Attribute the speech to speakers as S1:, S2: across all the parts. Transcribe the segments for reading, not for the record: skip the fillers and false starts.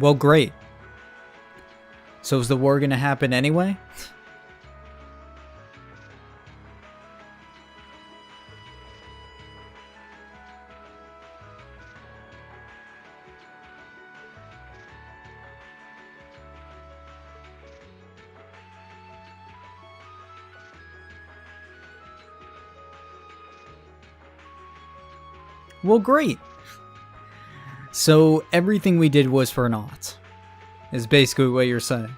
S1: Well, great. So is the war gonna happen anyway? Well, great. So everything we did was for naught, is basically what you're saying.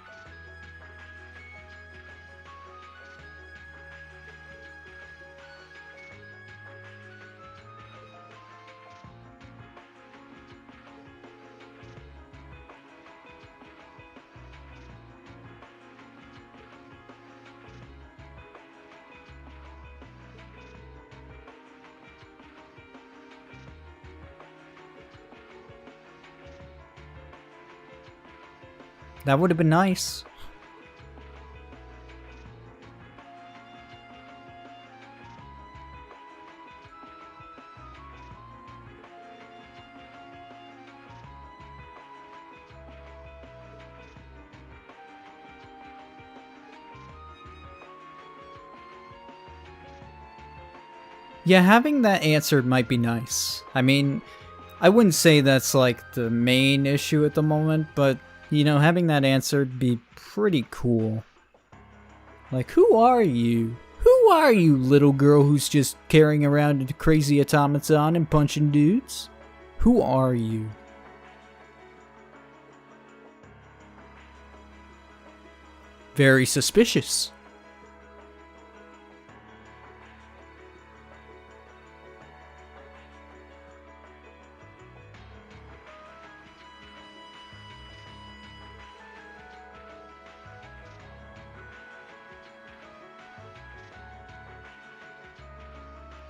S1: That would have been nice. Yeah, having that answered might be nice. I mean, I wouldn't say that's like the main issue at the moment, but, you know, having that answered be pretty cool. Like, who are you? Who are you, little girl who's just carrying around a crazy automaton and punching dudes? Who are you? Very suspicious.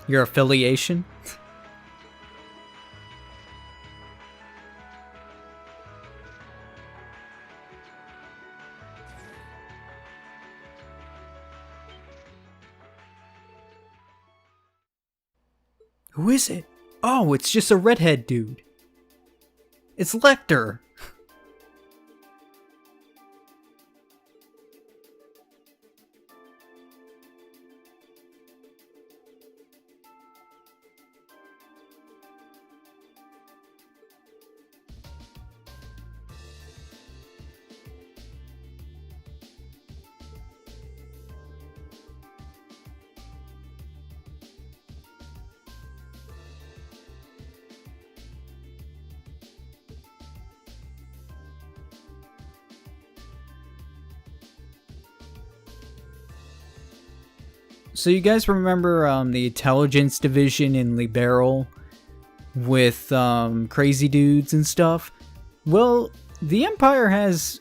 S1: Your affiliation? Who is it? Oh, it's just a redhead dude. It's Lecter. So you guys remember the intelligence division in Liberal with crazy dudes and stuff? Well, the Empire has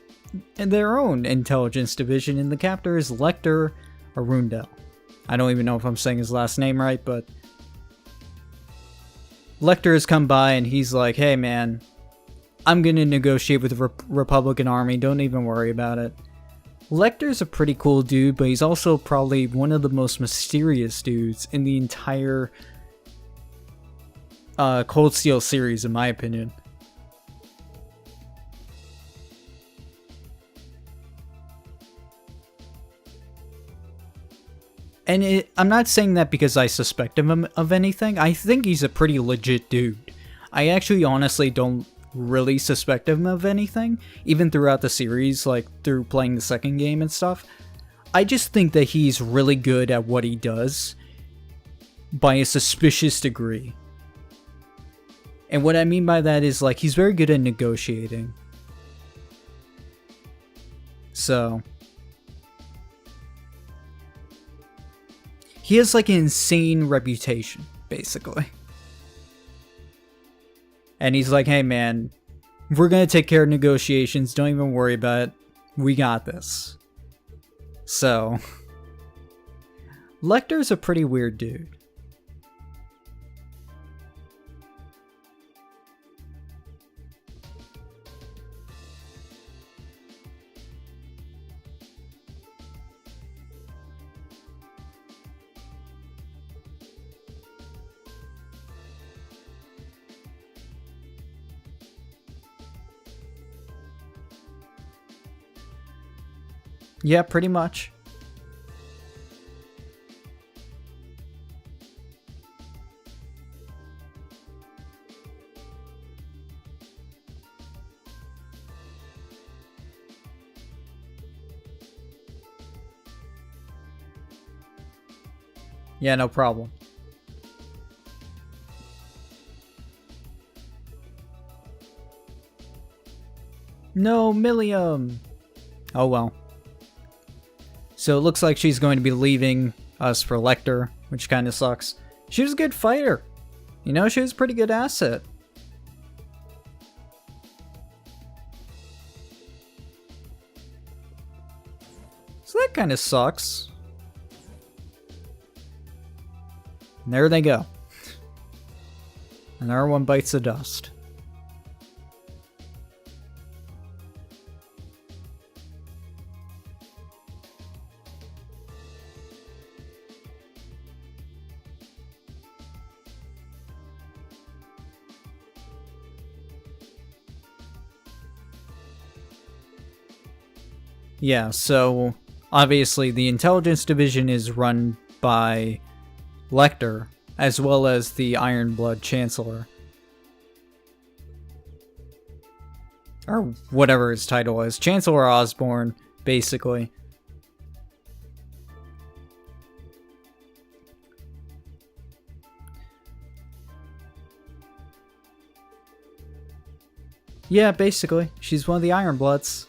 S1: their own intelligence division, and the captor is Lecter Arundel. I don't even know if I'm saying his last name right, but Lecter has come by and he's like, hey man, I'm gonna negotiate with the Republican army, don't even worry about it. Lecter's a pretty cool dude, but he's also probably one of the most mysterious dudes in the entire Cold Steel series, in my opinion. And I'm not saying that because I suspect him of anything. I think he's a pretty legit dude. I actually honestly don't really suspect him of anything, even throughout the series, like through playing the second game and stuff. I just think that he's really good at what he does by a suspicious degree. And what I mean by that is, like, he's very good at negotiating. So he has like an insane reputation, basically. And he's like, hey man, we're gonna take care of negotiations, don't even worry about it. We got this. So Lecter's a pretty weird dude. Yeah, pretty much. Yeah, no problem. No, Millium! Oh well. So it looks like she's going to be leaving us for Lecter, which kind of sucks. She was a good fighter. You know, she was a pretty good asset. So that kind of sucks. And there they go. Another one bites the dust. Yeah, so obviously the intelligence division is run by Lecter, as well as the Ironblood Chancellor. Or whatever his title is. Chancellor Osborne, basically. Yeah, basically. She's one of the Ironbloods.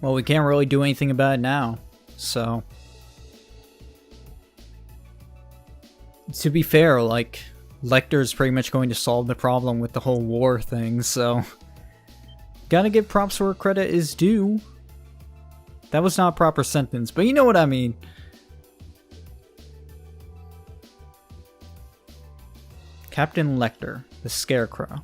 S1: Well, we can't really do anything about it now, so... To be fair, like, Lecter's pretty much going to solve the problem with the whole war thing, so... Gotta give props where credit is due. That was not a proper sentence, but you know what I mean. Captain Lecter, the Scarecrow.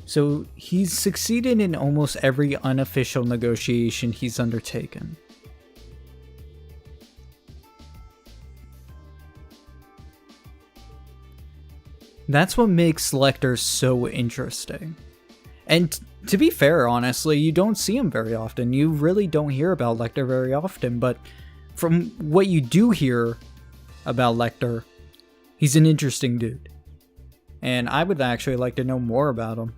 S1: So he's succeeded in almost every unofficial negotiation he's undertaken. That's what makes Lecter so interesting. And to be fair, honestly, you don't see him very often. You really don't hear about Lecter very often, but from what you do hear about Lecter, he's an interesting dude. And I would actually like to know more about him.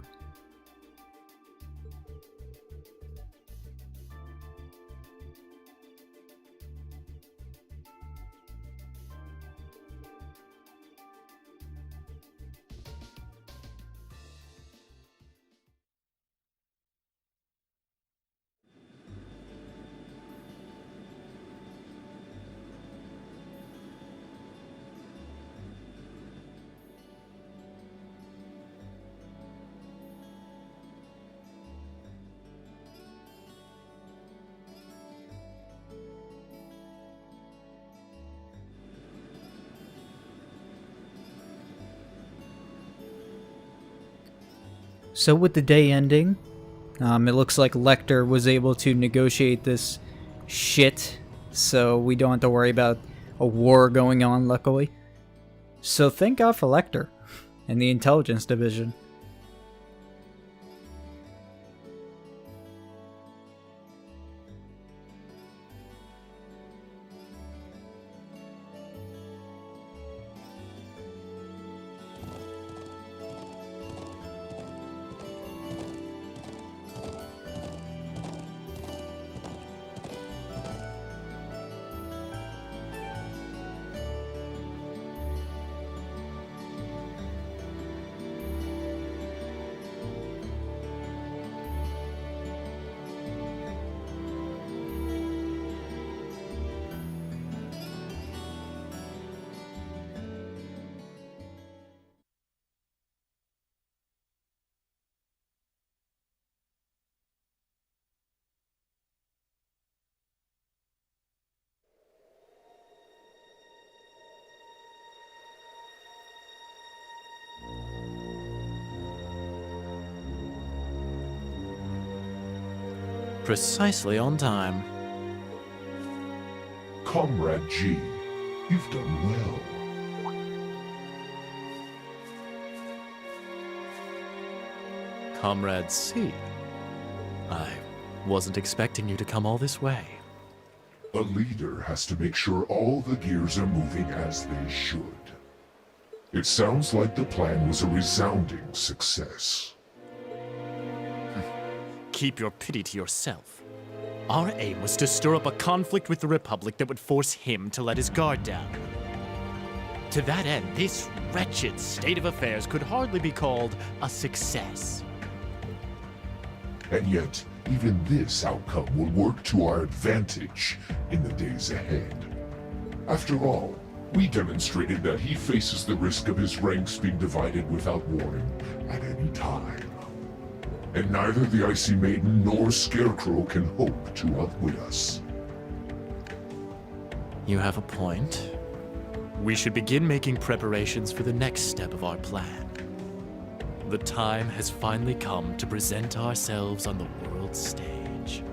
S1: So with the day ending, it looks like Lecter was able to negotiate this shit, so we don't have to worry about a war going on, luckily. So thank God for Lecter and the intelligence division.
S2: Precisely on time.
S3: Comrade G, you've done well.
S2: Comrade C, I wasn't expecting you to come all this way.
S3: A leader has to make sure all the gears are moving as they should. It sounds like the plan was a resounding success.
S2: Keep your pity to yourself. Our aim was to stir up a conflict with the Republic that would force him to let his guard down. To that end, this wretched state of affairs could hardly be called a success.
S3: And yet, even this outcome will work to our advantage in the days ahead. After all, we demonstrated that he faces the risk of his ranks being divided without warning at any time. And neither the Icy Maiden nor Scarecrow can hope to outwit us.
S2: You have a point. We should begin making preparations for the next step of our plan. The time has finally come to present ourselves on the world stage.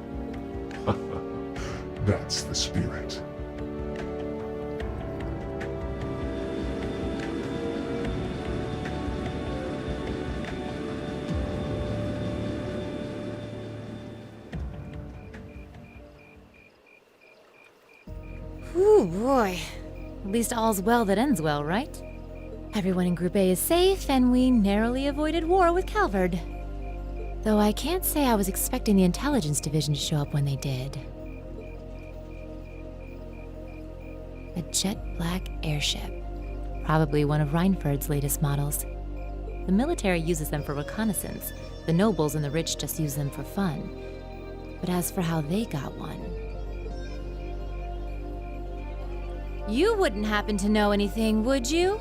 S3: That's the spirit.
S4: Ooh, boy. At least all's well that ends well, right? Everyone in Group A is safe, and we narrowly avoided war with Calvard. Though I can't say I was expecting the Intelligence Division to show up when they did. A jet black airship. Probably one of Reinford's latest models. The military uses them for reconnaissance. The nobles and the rich just use them for fun. But as for how they got one... You wouldn't happen to know anything, would you?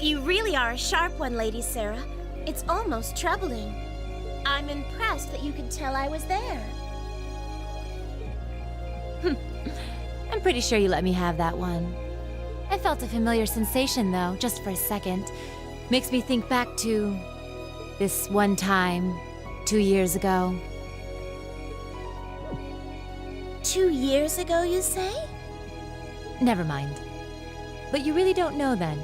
S5: You really are a sharp one, Lady Sarah. It's almost troubling. I'm impressed that you could tell I was there.
S4: I'm pretty sure you let me have that one. I felt a familiar sensation, though, just for a second. Makes me think back to... this one time, 2 years ago.
S5: 2 years ago, you say?
S4: Never mind. But you really don't know then?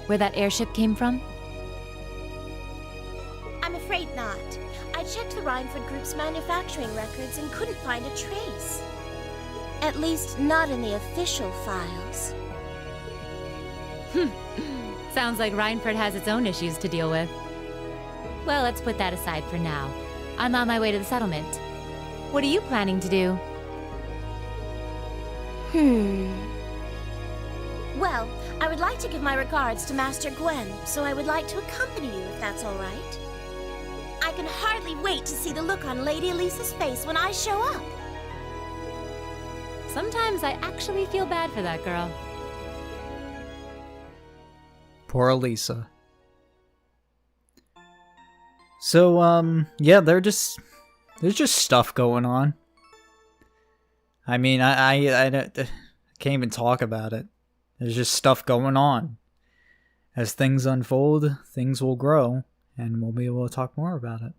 S4: Where that airship came from?
S5: I'm afraid not. I checked the Reinford Group's manufacturing records and couldn't find a trace. At least, not in the official files.
S4: Sounds like Reinford has its own issues to deal with. Well, let's put that aside for now. I'm on my way to the settlement. What are you planning to do?
S5: Well, I would like to give my regards to Master Gwen, so I would like to accompany you if that's all right. I can hardly wait to see the look on Lady Elisa's face when I show up.
S4: Sometimes I actually feel bad for that girl.
S1: Poor Elisa. So, yeah, there's just stuff going on. I mean, I can't even talk about it. There's just stuff going on. As things unfold, things will grow, and we'll be able to talk more about it.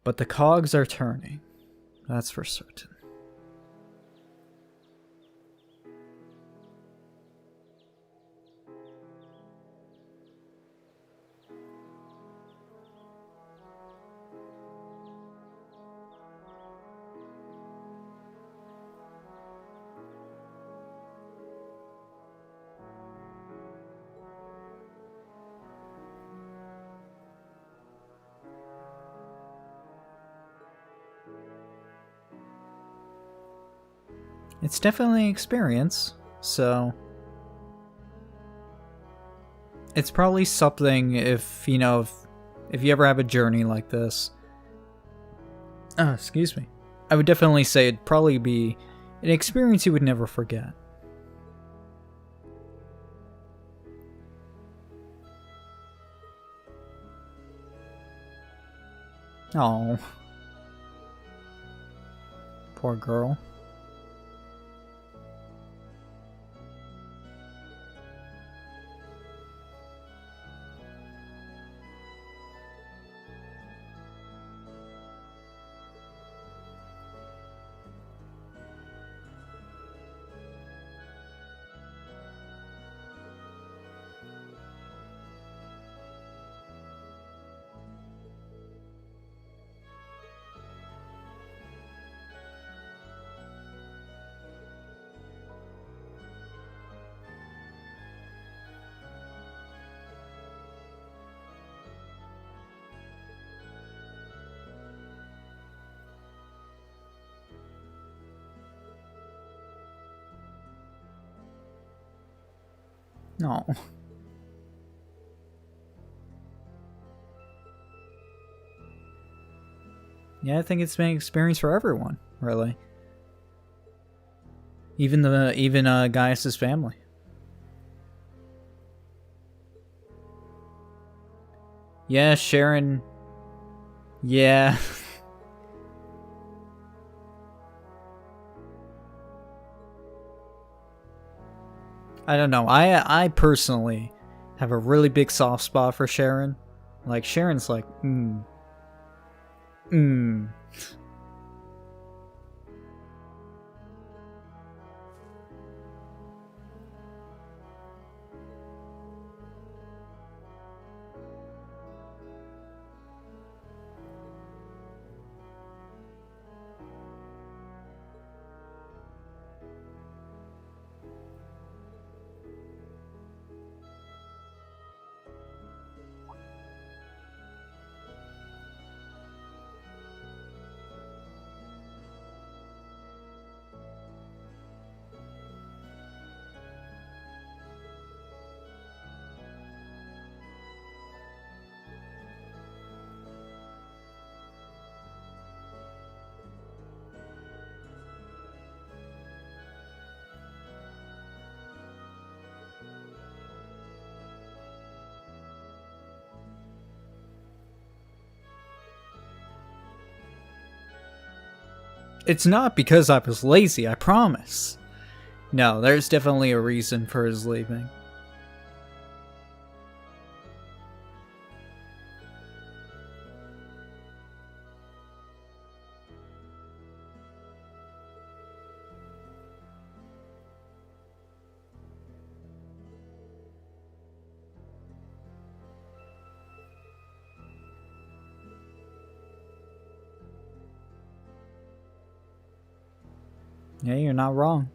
S1: But the cogs are turning. That's for certain. It's definitely an experience, so it's probably something if you ever have a journey like this. Excuse me. I would definitely say it'd probably be an experience you would never forget. Oh, poor girl. No. Yeah, I think it's been an experience for everyone, really. Even Gaius' family. Yeah, Sharon. Yeah. I don't know. I personally have a really big soft spot for Sharon. Like, Sharon's like, It's not because I was lazy, I promise. No, there's definitely a reason for his leaving. Yeah, you're not wrong.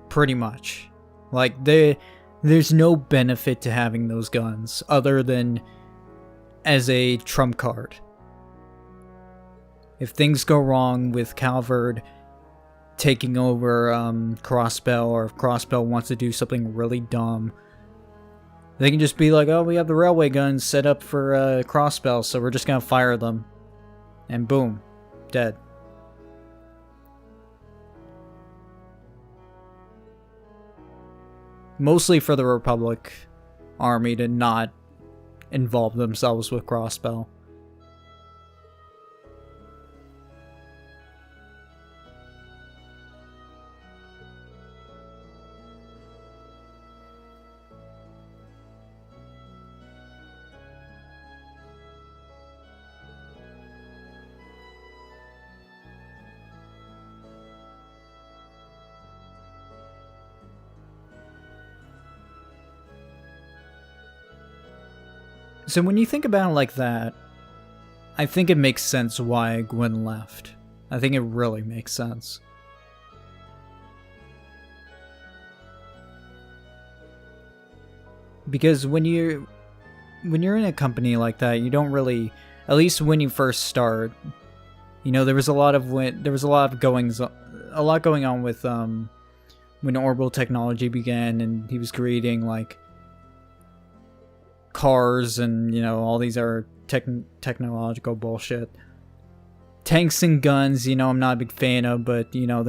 S1: Pretty much. Like, there's no benefit to having those guns other than as a trump card. If things go wrong with Calvard taking over Crossbell, or if Crossbell wants to do something really dumb, they can just be like, oh, we have the railway guns set up for Crossbell, so we're just gonna fire them. And boom. Dead. Mostly for the Republic army to not involve themselves with Crossbell. So when you think about it like that, I think it makes sense why Gwen left. I think it really makes sense. Because when you're in a company like that, you don't really, at least when you first start, you know, there was a lot going on with when orbital technology began, and he was creating like cars and, you know, all these are technological bullshit. Tanks and guns, you know, I'm not a big fan of, but, you know,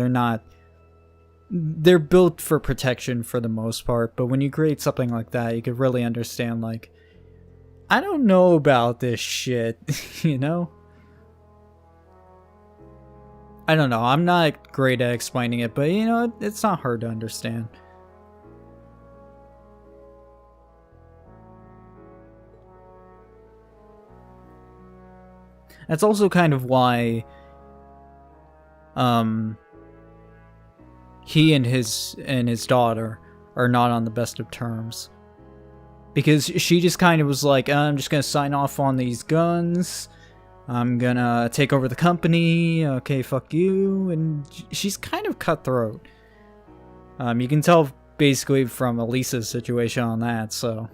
S1: they're built for protection for the most part. But when you create something like that, you could really understand, like, I don't know about this shit, you know? I don't know, I'm not great at explaining it, but, you know, it's not hard to understand. That's also kind of why he and his daughter are not on the best of terms. Because she just kind of was like, I'm just gonna sign off on these guns, I'm gonna take over the company, okay, fuck you, and she's kind of cutthroat. You can tell basically from Elisa's situation on that, so...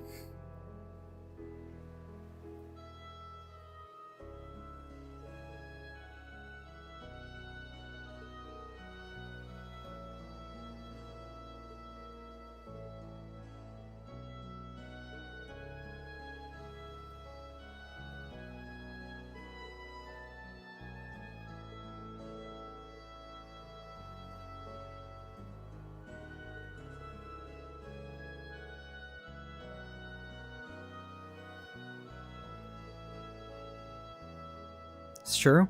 S1: It's true.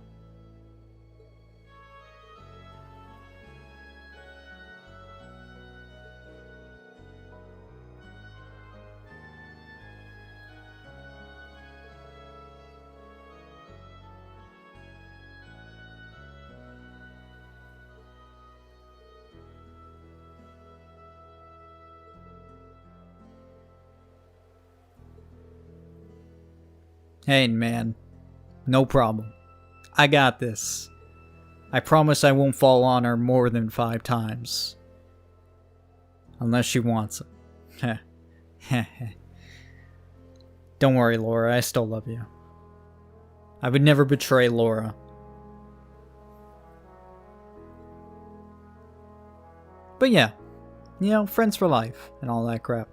S1: Hey, man. No problem. I got this. I promise I won't fall on her more than 5 times. Unless she wants it. Don't worry, Laura. I still love you. I would never betray Laura. But yeah. You know, friends for life and all that crap.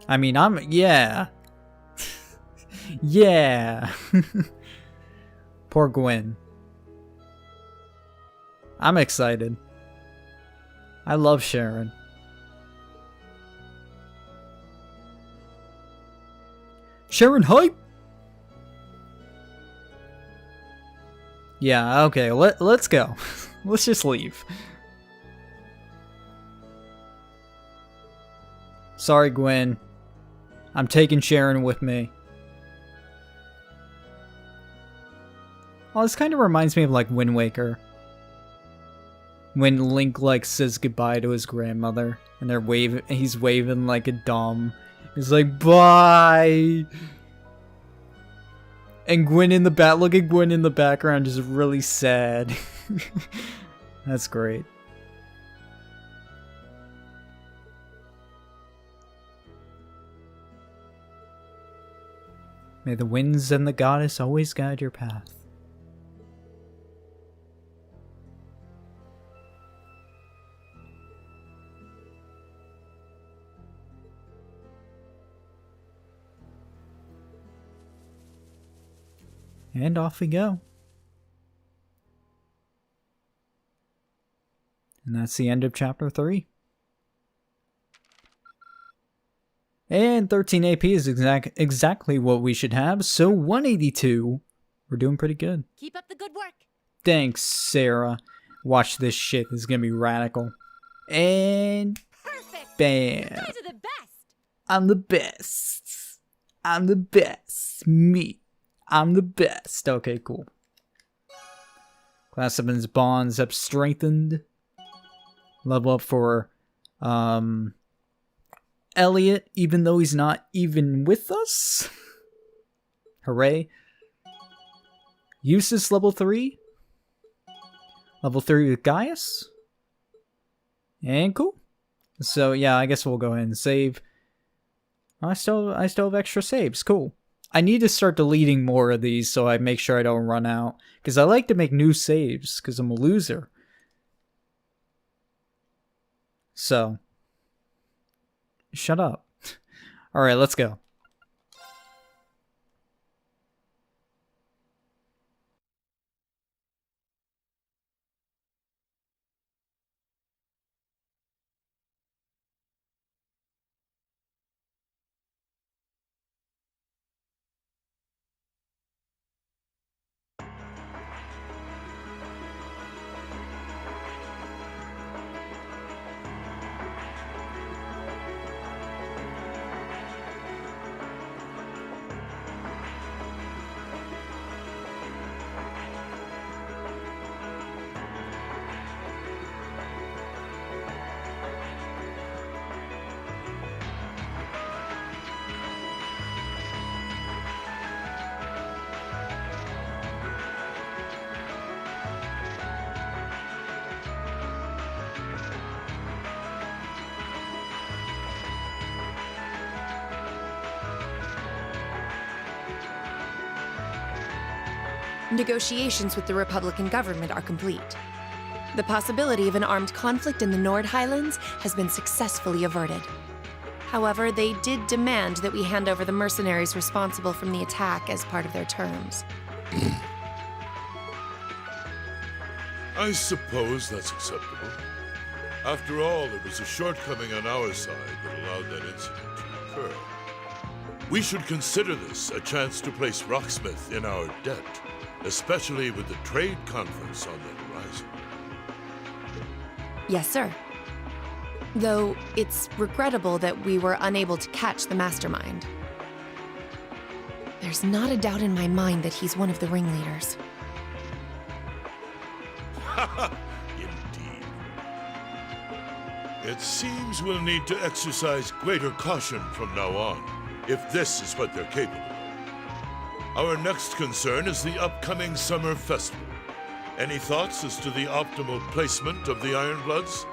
S1: I mean, yeah. Yeah. Poor Gwen. I'm excited. I love Sharon. Sharon hype? Yeah, okay, let's go. Let's just leave. Sorry, Gwen. I'm taking Sharon with me. Oh, this kind of reminds me of like Wind Waker. When Link like says goodbye to his grandmother and he's waving like a dumb. He's like, bye! And Gwen in the look at Gwen in the background, just really sad. That's great. May the winds and the goddess always guide your path. And off we go. And that's the end of chapter 3. And 13 AP is exactly what we should have, so 182. We're doing pretty good.
S4: Keep up the good work.
S1: Thanks, Sarah. Watch this shit. This is gonna be radical. And
S4: Perfect.
S1: bam.
S4: You guys are the best.
S1: I'm the best. I'm the best. Me. I'm the best. Okay, cool. Class 7's bonds have strengthened. Level up for Elliot, even though he's not even with us. Hooray. Eustace level 3. Level 3 with Gaius. And cool. So yeah, I guess we'll go ahead and save. I still have extra saves. Cool. I need to start deleting more of these so I make sure I don't run out. Because I like to make new saves, because I'm a loser. So. Shut up. Alright, let's go.
S6: Negotiations with the Republican government are complete. The possibility of an armed conflict in the Nord Highlands has been successfully averted. However, they did demand that we hand over the mercenaries responsible from the attack as part of their terms.
S7: I suppose that's acceptable. After all, it was a shortcoming on our side that allowed that incident to occur. We should consider this a chance to place Rocksmith in our debt, especially with the trade conference on the horizon.
S6: Yes, sir. Though it's regrettable that we were unable to catch the mastermind. There's not a doubt in my mind that he's one of the ringleaders.
S7: Indeed. It seems we'll need to exercise greater caution from now on, if this is what they're capable of. Our next concern is the upcoming summer festival. Any thoughts as to the optimal placement of the Ironbloods?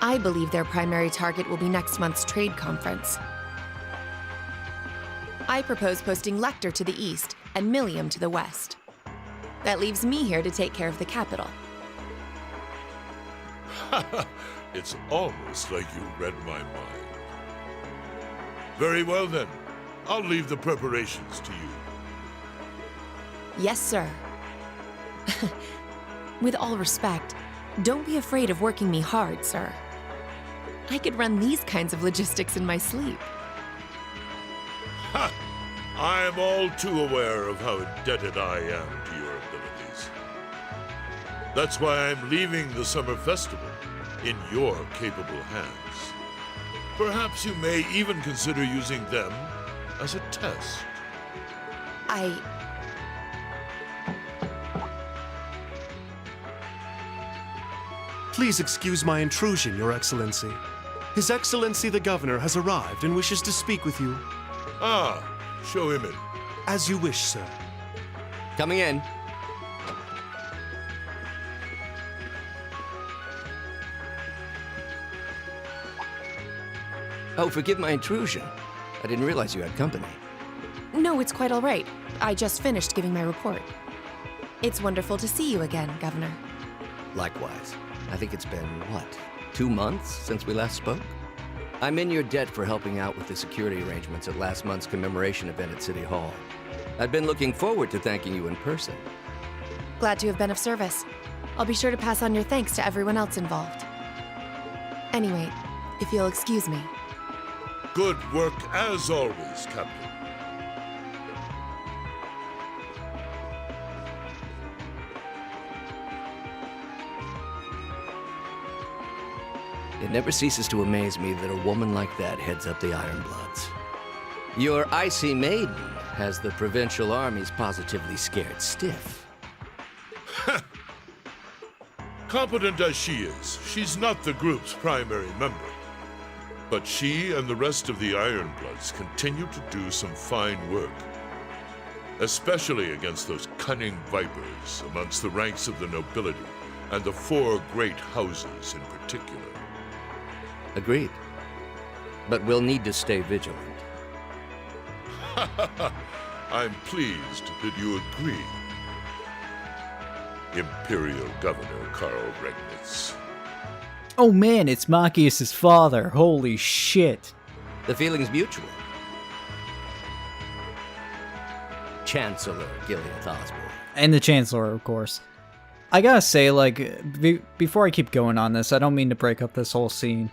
S6: I believe their primary target will be next month's trade conference. I propose posting Lecter to the east and Millium to the west. That leaves me here to take care of the capital.
S7: It's almost like you read my mind. Very well then. I'll leave the preparations to you.
S6: Yes, sir. With all respect, don't be afraid of working me hard, sir. I could run these kinds of logistics in my sleep.
S7: Ha! I am all too aware of how indebted I am to your abilities. That's why I'm leaving the summer festival in your capable hands. Perhaps you may even consider using them as a test.
S8: Please excuse my intrusion, Your Excellency. His Excellency the Governor has arrived and wishes to speak with you.
S7: Ah, show him in.
S8: As you wish, sir.
S9: Coming in. Oh, forgive my intrusion. I didn't realize you had company.
S6: No, it's quite all right. I just finished giving my report. It's wonderful to see you again, Governor.
S9: Likewise. I think it's been, 2 months since we last spoke? I'm in your debt for helping out with the security arrangements at last month's commemoration event at City Hall. I'd been looking forward to thanking you in person.
S6: Glad to have been of service. I'll be sure to pass on your thanks to everyone else involved. Anyway, if you'll excuse me.
S7: Good work as always, Captain.
S9: It never ceases to amaze me that a woman like that heads up the Ironbloods. Your icy maiden has the provincial armies positively scared stiff.
S7: Competent as she is, she's not the group's primary member. But she and the rest of the Ironbloods continue to do some fine work. Especially against those cunning vipers amongst the ranks of the nobility and the 4 great houses in particular.
S9: Agreed. But we'll need to stay vigilant.
S7: I'm pleased that you agree, Imperial Governor Karl Regnitz.
S1: Oh man, it's Machias' father. Holy shit.
S9: The feeling's mutual. Chancellor Gilead Osborne.
S1: And the Chancellor, of course. I gotta say, like, before I keep going on this, I don't mean to break up this whole scene.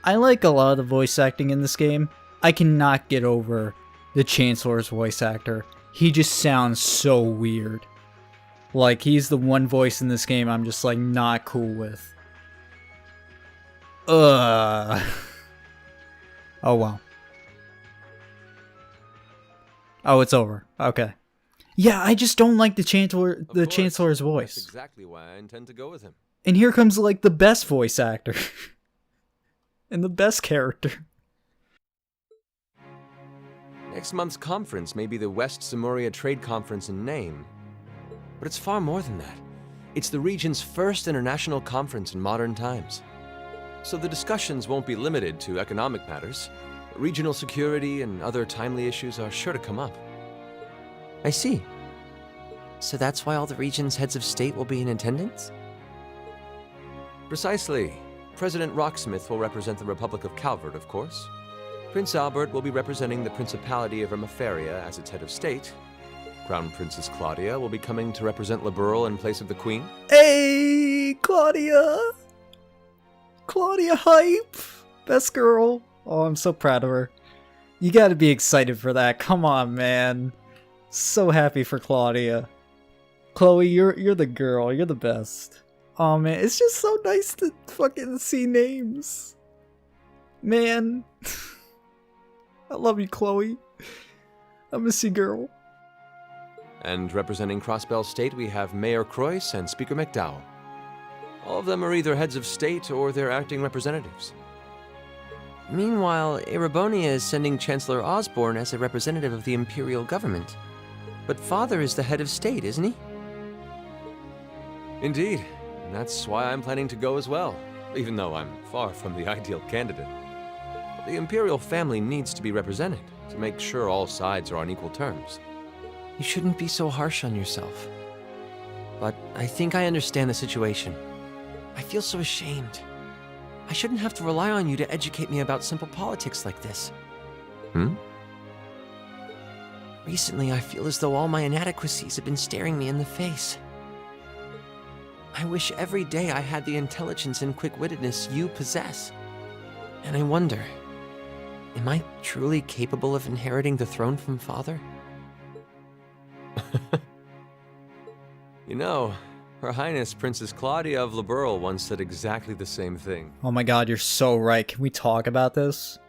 S1: I like a lot of the voice acting in this game. I cannot get over the Chancellor's voice actor. He just sounds so weird. Like, he's the one voice in this game I'm just, like, not cool with. Ugh. Oh, well. Oh, it's over. Okay. Yeah, I just don't like the Chancellor's voice.
S10: That's exactly why I intend to go with him.
S1: And here comes, like, the best voice actor. And the best character.
S10: Next month's conference may be the West Samoria Trade Conference in name, but it's far more than that. It's the region's first international conference in modern times. So the discussions won't be limited to economic matters. Regional security and other timely issues are sure to come up. I see. So that's why all the region's heads of state will be in attendance? Precisely. President Rocksmith will represent the Republic of Calvert, of course. Prince Albert will be representing the Principality of Ermaferia as its head of state. Crown Princess Claudia will be coming to represent Liberl in place of the Queen.
S1: Hey, Claudia! Claudia hype! Best girl. Oh, I'm so proud of her. You gotta be excited for that. Come on, man. So happy for Claudia. Chloe, you're the girl. You're the best. Oh man, it's just so nice to fucking see names. Man. I love you, Chloe. I miss you, girl.
S10: And representing Crossbell State, we have Mayor Croyce and Speaker McDowell. All of them are either heads of state or their acting representatives. Meanwhile, Erebonia is sending Chancellor Osborne as a representative of the Imperial government. But Father is the head of state, isn't he? Indeed. And that's why I'm planning to go as well, even though I'm far from the ideal candidate. The Imperial family needs to be represented to make sure all sides are on equal terms. You shouldn't be so harsh on yourself. But I think I understand the situation. I feel so ashamed. I shouldn't have to rely on you to educate me about simple politics like this. Recently, I feel as though all my inadequacies have been staring me in the face. I wish every day I had the intelligence and quick-wittedness you possess. And I wonder, am I truly capable of inheriting the throne from Father? You know, Her Highness Princess Claudia of Liberl once said exactly the same thing.
S1: Oh my god, you're so right. Can we talk about this?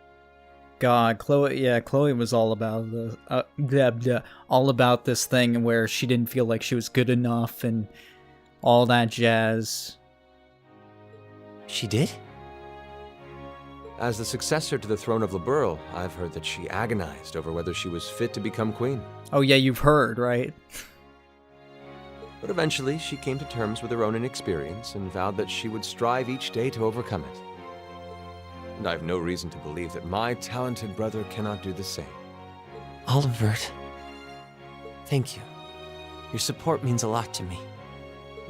S1: God, Chloe was all about all about this thing where she didn't feel like she was good enough and all that jazz.
S10: She did? As the successor to the throne of Liberl, I've heard that she agonized over whether she was fit to become queen.
S1: Oh yeah, you've heard, right?
S10: But eventually, she came to terms with her own inexperience and vowed that she would strive each day to overcome it. And I have no reason to believe that my talented brother cannot do the same. Aldebert, thank you. Your support means a lot to me.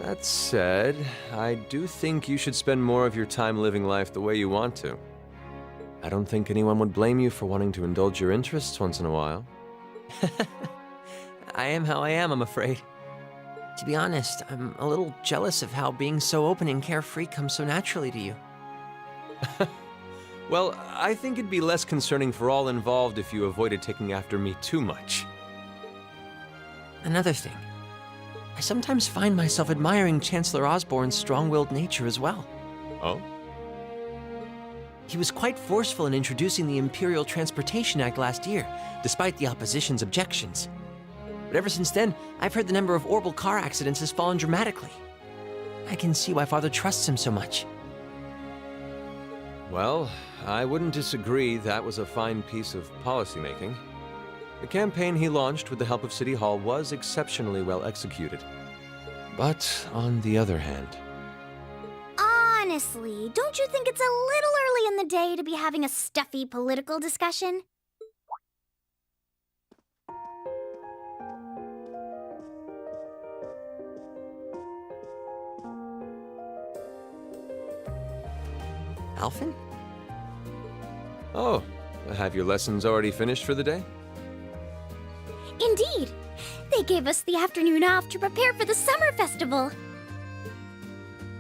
S10: That said, I do think you should spend more of your time living life the way you want to. I don't think anyone would blame you for wanting to indulge your interests once in a while. I am how I am, I'm afraid. To be honest, I'm a little jealous of how being so open and carefree comes so naturally to you. Well, I think it'd be less concerning for all involved if you avoided taking after me too much. Another thing. I sometimes find myself admiring Chancellor Osborne's strong-willed nature as well. Oh? He was quite forceful in introducing the Imperial Transportation Act last year, despite the opposition's objections. But ever since then, I've heard the number of orbital car accidents has fallen dramatically. I can see why Father trusts him so much. Well, I wouldn't disagree that was a fine piece of policymaking. The campaign he launched with the help of City Hall was exceptionally well executed. But on the other hand...
S5: Honestly, don't you think it's a little early in the day to be having a stuffy political discussion?
S10: Alphen? Oh, have your lessons already finished for the day?
S5: Indeed. They gave us the afternoon off to prepare for the summer festival.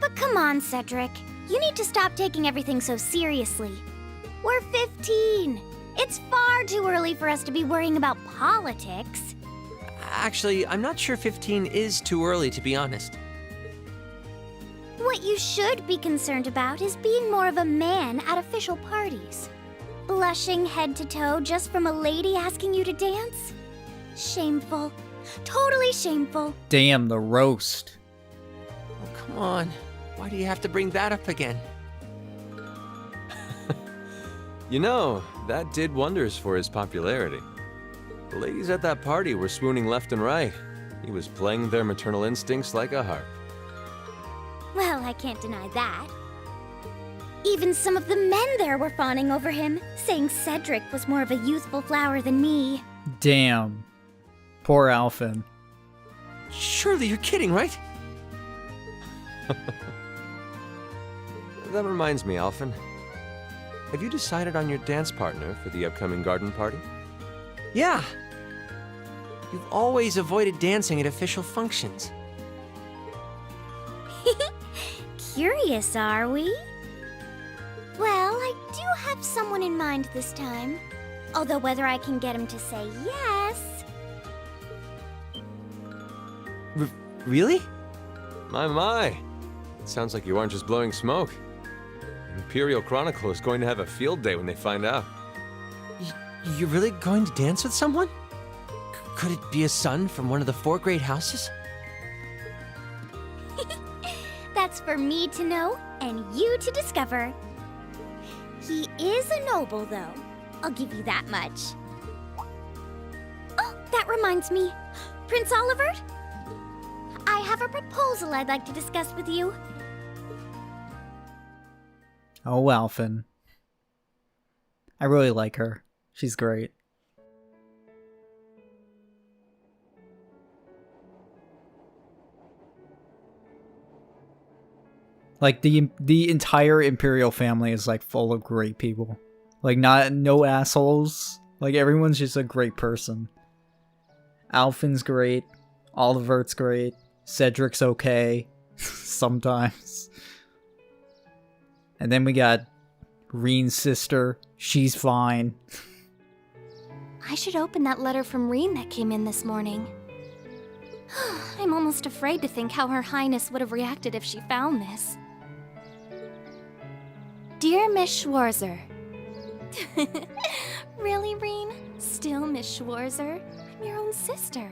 S5: But come on, Cedric. You need to stop taking everything so seriously. We're 15. It's far too early for us to be worrying about politics.
S10: Actually, I'm not sure 15 is too early, to be honest.
S5: What you should be concerned about is being more of a man at official parties. Blushing head to toe just from a lady asking you to dance? Shameful. Totally shameful.
S1: Damn, the roast.
S10: Oh, come on. Why do you have to bring that up again? You know, that did wonders for his popularity. The ladies at that party were swooning left and right. He was playing their maternal instincts like a harp.
S5: Well, I can't deny that. Even some of the men there were fawning over him, saying Cedric was more of a youthful flower than me.
S1: Damn. Poor Alphen.
S10: Surely you're kidding, right? That reminds me, Alphen. Have you decided on your dance partner for the upcoming garden party? Yeah. You've always avoided dancing at official functions.
S5: Curious, are we? Well, I do have someone in mind this time. Although whether I can get him to say yes...
S10: Really? My. It sounds like you aren't just blowing smoke. Imperial Chronicle is going to have a field day when they find out. You're really going to dance with someone? Could it be a son from one of the 4 great houses?
S5: That's for me to know and you to discover. He is a noble, though. I'll give you that much. Oh, that reminds me. Prince Oliver? I have a proposal I'd like to discuss with you.
S1: Oh, Alphen. I really like her. She's great. Like, the entire Imperial family is, like, full of great people. Like, no assholes. Like, everyone's just a great person. Alphen's great. Oliver's great. Cedric's okay. Sometimes. And then we got Reen's sister. She's fine.
S5: I should open that letter from Reen that came in this morning. I'm almost afraid to think how Her Highness would have reacted if she found this. Dear Miss Schwarzer. Really, Reen? Still Miss Schwarzer? I'm your own sister.